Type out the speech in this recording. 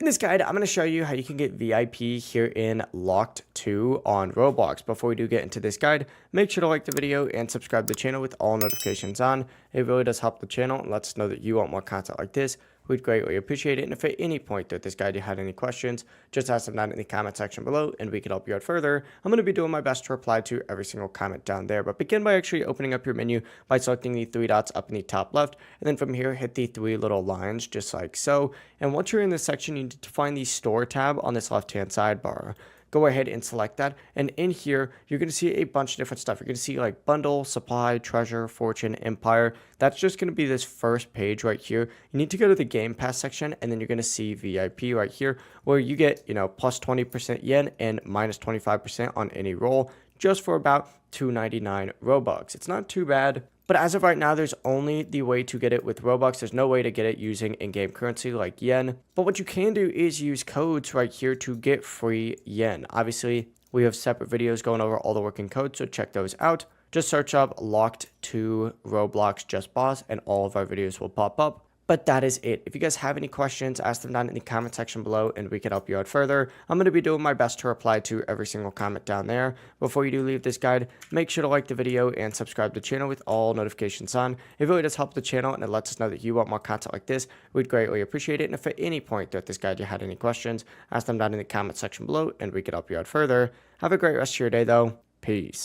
In this guide, I'm going to show you how you can get VIP here in Locked 2 on Roblox. Before we do get into this guide, make sure to like the video and subscribe to the channel with all notifications on. It really does help the channel and lets us know that you want more content like this. We'd greatly appreciate it. And if at any point throughout this guide you had any questions, just ask them down in the comment section below and we can help you out further. I'm going to be doing my best to reply to every single comment down there. But begin by actually opening up your menu by selecting the three dots up in the top left. And then from here, hit the three little lines just like so. And once you're in this section, you need to find the store tab on this left-hand sidebar. Go ahead and select that, and in here you're going to see a bunch of different stuff. You're going to see like bundle, supply, treasure, fortune, empire. That's just going to be this first page right here. You need to go to the game pass section, and then you're going to see VIP right here where you get plus 20% yen and minus 25% on any roll, just for about 299 Robux. It's not too bad. But as of right now, there's only the way to get it with Robux. There's no way to get it using in-game currency like yen. But what you can do is use codes right here to get free yen. Obviously, we have separate videos going over all the working codes, so check those out. Just search up Locked to Roblox Just Boss and all of our videos will pop up. But that is it. If you guys have any questions, ask them down in the comment section below and we can help you out further. I'm going to be doing my best to reply to every single comment down there. Before you do leave this guide, make sure to like the video and subscribe to the channel with all notifications on. It really does help the channel and it lets us know that you want more content like this. We'd greatly appreciate it. And if at any point throughout this guide you had any questions, ask them down in the comment section below and we can help you out further. Have a great rest of your day though. Peace.